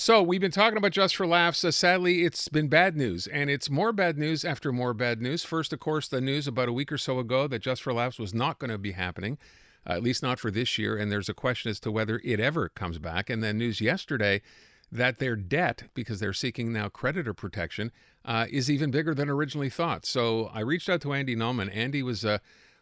So we've been talking about Just for Laughs. Sadly, it's been bad news, and it's more bad news after more bad news. First, of course, the news about a week or so ago that Just for Laughs was not going to be happening, at least not for this year, and there's a question as to whether it ever comes back. And then news yesterday that their debt, because they're seeking now creditor protection, is even bigger than originally thought. So I reached out to Andy Nulman. Andy was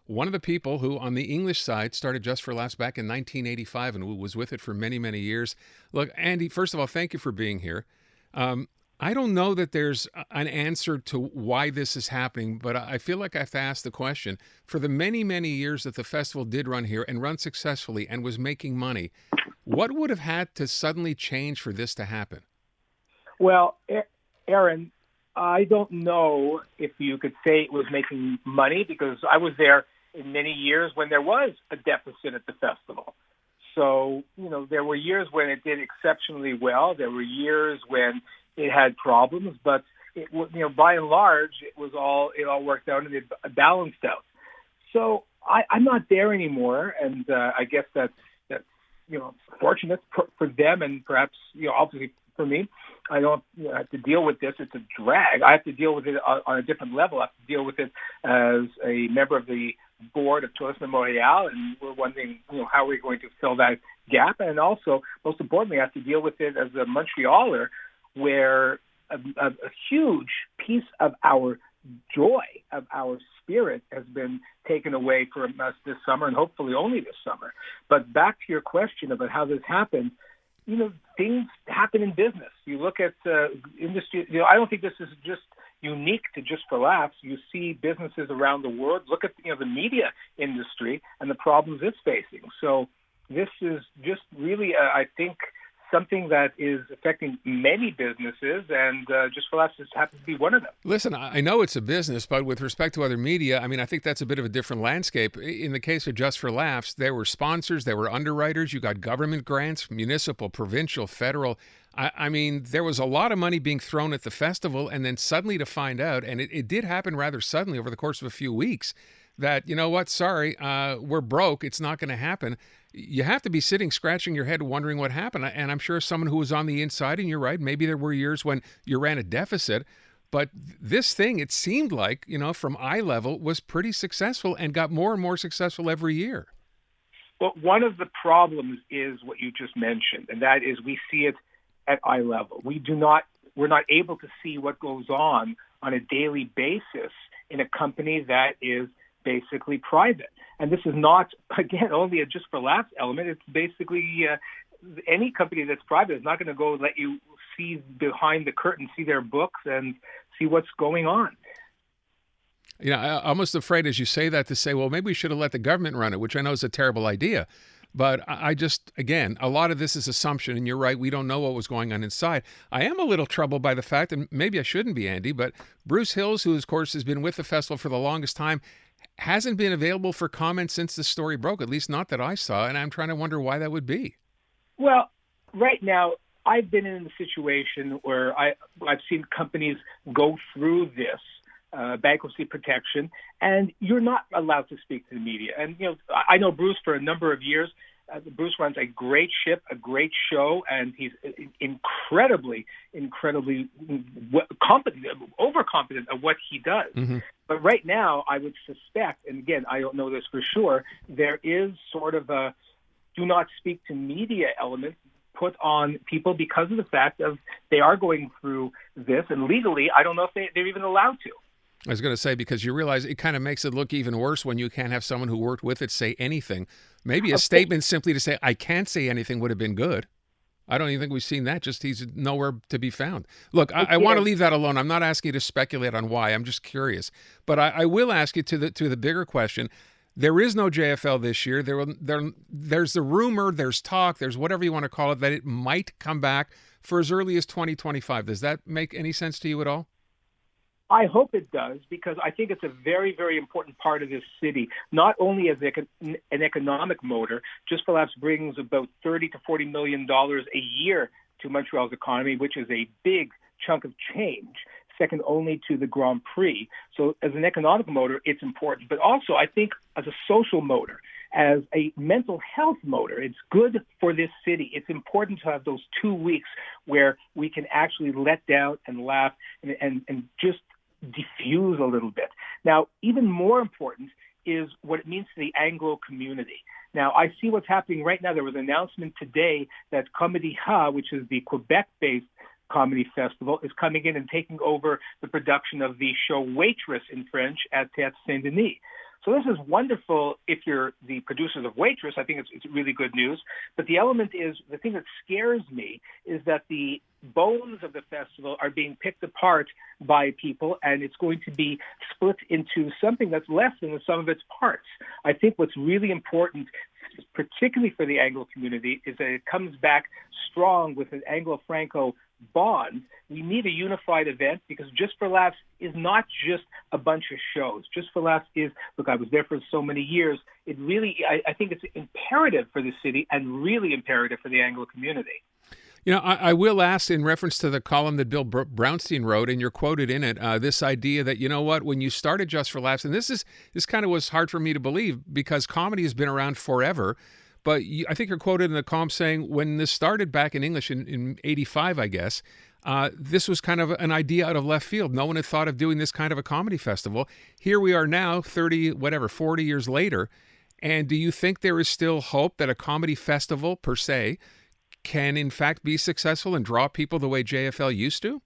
one of the people who, on the English side, started Just for Laughs back in 1985 and was with it for many, many years. Look, Andy, first of all, thank you for being here. I don't know that there's an answer to why this is happening, but I feel like I have to ask the question. For the many, many years that the festival did run here and run successfully and was making money, what would have had to suddenly change for this to happen? Well, Aaron, I don't know if you could say it was making money because I was there in many years when there was a deficit at the festival. So, there were years when it did exceptionally well. There were years when it had problems, but by and large, it all worked out and it balanced out. So I'm not there anymore, and I guess that's fortunate for them, and perhaps obviously for me. I don't have to deal with this. It's a drag. I have to deal with it on a different level. I have to deal with it as a member of the board of Tourisme Montréal, and we're wondering, how we're going to fill that gap. And also, most importantly, I have to deal with it as a Montrealer, where a huge piece of our joy, of our spirit, has been taken away from us this summer, and hopefully only this summer. But back to your question about how this happened, things happen in business. You look at industry. I don't think this is just unique to Just for Laughs. You see businesses around the world. Look at the media industry and the problems it's facing. So this is just really, I think, something that is affecting many businesses, and Just for Laughs just happens to be one of them. Listen, I know it's a business, but with respect to other media, I think that's a bit of a different landscape. In the case of Just for Laughs, there were sponsors, there were underwriters, you got government grants, municipal, provincial, federal. There was a lot of money being thrown at the festival, and then suddenly to find out, and it did happen rather suddenly over the course of a few weeks, that, sorry, we're broke, it's not going to happen. You have to be sitting scratching your head wondering what happened. And I'm sure someone who was on the inside, and you're right, maybe there were years when you ran a deficit, but this thing, it seemed like, from eye level, was pretty successful and got more and more successful every year. Well, one of the problems is what you just mentioned, and that is we see it at eye level. We're not able to see what goes on a daily basis in a company that is basically private. And this is not, again, only a Just for Laughs element. It's basically any company that's private is not going to go let you see behind the curtain, see their books, and see what's going on. I'm almost afraid as you say that to say, well, maybe we should have let the government run it, which I know is a terrible idea. But I just, again, a lot of this is assumption, and you're right, we don't know what was going on inside. I am a little troubled by the fact, and maybe I shouldn't be, Andy, but Bruce Hills, who, of course, has been with the festival for the longest time, hasn't been available for comment since the story broke, at least not that I saw, and I'm trying to wonder why that would be. Well, right now, I've been in a situation where I've seen companies go through this bankruptcy protection, and you're not allowed to speak to the media. And, I know Bruce for a number of years. Bruce runs a great ship, a great show, and he's incredibly competent, overconfident of what he does. Mm-hmm. But right now, I would suspect, and again, I don't know this for sure, there is sort of a do not speak to media element put on people because of the fact of they are going through this, and legally, I don't know if they're even allowed to. I was going to say, because you realize it kind of makes it look even worse when you can't have someone who worked with it say anything. Maybe a statement simply to say, I can't say anything would have been good. I don't even think we've seen that. Just he's nowhere to be found. Look, I want to leave that alone. I'm not asking you to speculate on why. I'm just curious. But I will ask you to the bigger question. There is no JFL this year. There's the rumor, there's talk, there's whatever you want to call it, that it might come back for as early as 2025. Does that make any sense to you at all? I hope it does, because I think it's a very, very important part of this city, not only as an economic motor. Just for Laughs brings about $30 to $40 million a year to Montreal's economy, which is a big chunk of change, second only to the Grand Prix. So as an economic motor, it's important. But also, I think as a social motor, as a mental health motor. It's good for this city. It's important to have those 2 weeks where we can actually let down and laugh and just diffuse a little bit. Now, even more important is what it means to the Anglo community. Now, I see what's happening right now. There was an announcement today that Comedy Ha, which is the Quebec-based comedy festival, is coming in and taking over the production of the show Waitress in French at Théâtre Saint-Denis. So this is wonderful if you're the producers of Waitress. I think it's really good news. But the element is, the thing that scares me is that the bones of the festival are being picked apart by people, and it's going to be split into something that's less than the sum of its parts. I think what's really important, particularly for the Anglo community, is that it comes back strong with an Anglo-Franco bond. We need a unified event, because Just for Laughs is not just a bunch of shows. Just for Laughs is, look, I was there for so many years. It really, I think it's imperative for the city and really imperative for the Anglo community. You know, I will ask, in reference to the column that Bill Brownstein wrote, and you're quoted in it, this idea that, you know what, when you started Just for Laughs, and this kind of was hard for me to believe because comedy has been around forever, but I think you're quoted in the column saying when this started back in English in 85, I guess, this was kind of an idea out of left field. No one had thought of doing this kind of a comedy festival. Here we are now, 40 years later, and do you think there is still hope that a comedy festival, per se, can in fact be successful and draw people the way JFL used to?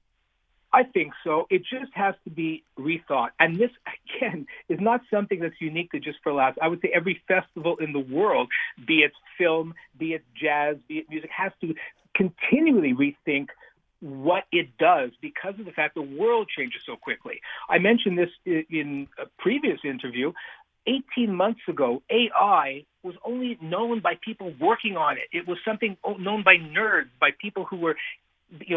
I think so. It just has to be rethought. And this, again, is not something that's unique to Just for Laughs. I would say every festival in the world, be it film, be it jazz, be it music, has to continually rethink what it does because of the fact the world changes so quickly. I mentioned this in a previous interview. 18 months ago, AI was only known by people working on it. It was something known by nerds, by people who were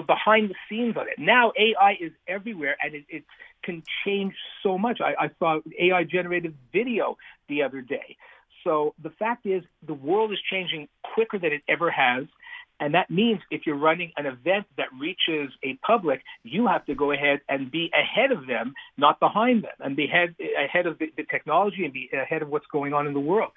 behind the scenes on it. Now AI is everywhere, and it can change so much. I saw AI-generated video the other day. So the fact is, the world is changing quicker than it ever has. And that means if you're running an event that reaches a public, you have to go ahead and be ahead of them, not behind them, and be ahead of the technology and be ahead of what's going on in the world.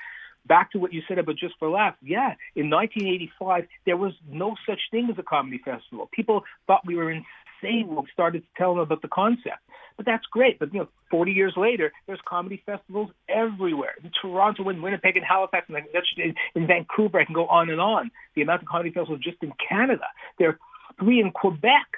Back to what you said about Just for Laughs. Yeah, in 1985, there was no such thing as a comedy festival. People thought we were insane when we started to tell them about the concept. But that's great. But 40 years later, there's comedy festivals everywhere. In Toronto and Winnipeg and Halifax and in Vancouver, I can go on and on. The amount of comedy festivals just in Canada. There are 3 in Quebec.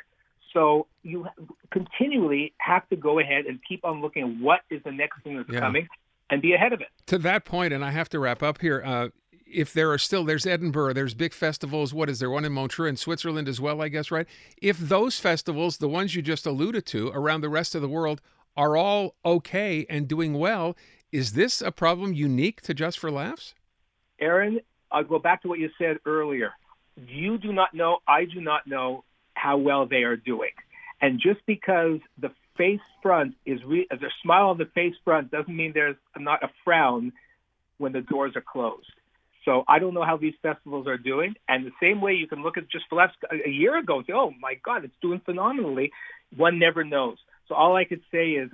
So you continually have to go ahead and keep on looking at what is the next thing that's coming and be ahead of it. To that point, and I have to wrap up here, if there are still, there's Edinburgh, there's big festivals, what is there, one in Montreux in Switzerland as well, I guess, right? If those festivals, the ones you just alluded to, around the rest of the world, are all okay and doing well, is this a problem unique to Just for Laughs? Aaron, I'll go back to what you said earlier. You do not know, I do not know how well they are doing. And just because the face front is, there's a smile on the face front doesn't mean there's not a frown when the doors are closed. So I don't know how these festivals are doing. And the same way you can look at Just for Laughs a year ago and say, oh, my God, it's doing phenomenally. One never knows. So all I could say is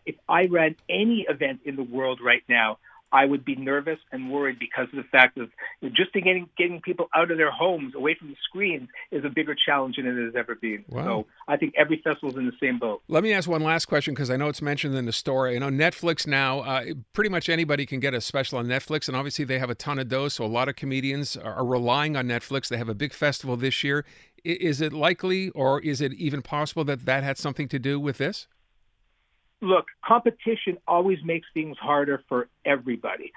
if I ran any event in the world right now, I would be nervous and worried because of the fact of just getting people out of their homes, away from the screens, is a bigger challenge than it has ever been. Wow. So I think every festival is in the same boat. Let me ask one last question because I know it's mentioned in the story. Netflix now, pretty much anybody can get a special on Netflix, and obviously they have a ton of those, so a lot of comedians are relying on Netflix. They have a big festival this year. Is it likely, or is it even possible that had something to do with this? Look, competition always makes things harder for everybody.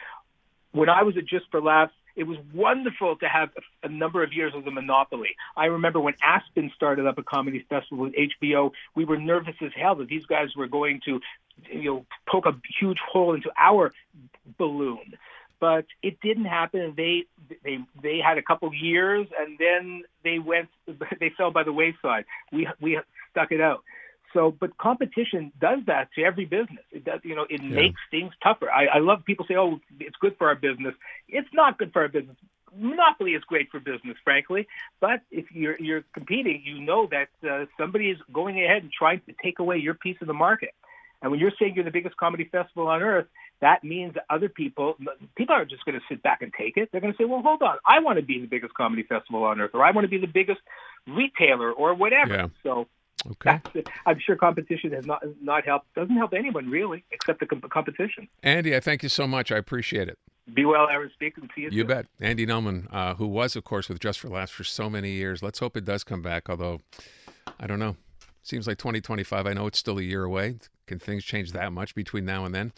When I was at Just for Laughs, it was wonderful to have a number of years of the monopoly. I remember when Aspen started up a comedy festival with HBO, we were nervous as hell that these guys were going to, poke a huge hole into our balloon. But it didn't happen. They had a couple years, and then they fell by the wayside. We stuck it out. So, but competition does that to every business. It does, it makes things tougher. I love people say, oh, it's good for our business. It's not good for our business. Monopoly is great for business, frankly. But if you're competing, you know that somebody is going ahead and trying to take away your piece of the market. And when you're saying you're the biggest comedy festival on earth, that means that other people aren't just going to sit back and take it. They're going to say, well, hold on, I want to be the biggest comedy festival on earth, or I want to be the biggest retailer, or whatever. Yeah. So Okay. I'm sure competition has not helped, doesn't help anyone really, except the competition. Andy, I thank you so much. I appreciate it. Be well, Aaron. Speak and see you soon. You bet. Andy Nulman, who was, of course, with Just for Laughs for so many years. Let's hope it does come back, although, I don't know. Seems like 2025. I know it's still a year away. Can things change that much between now and then?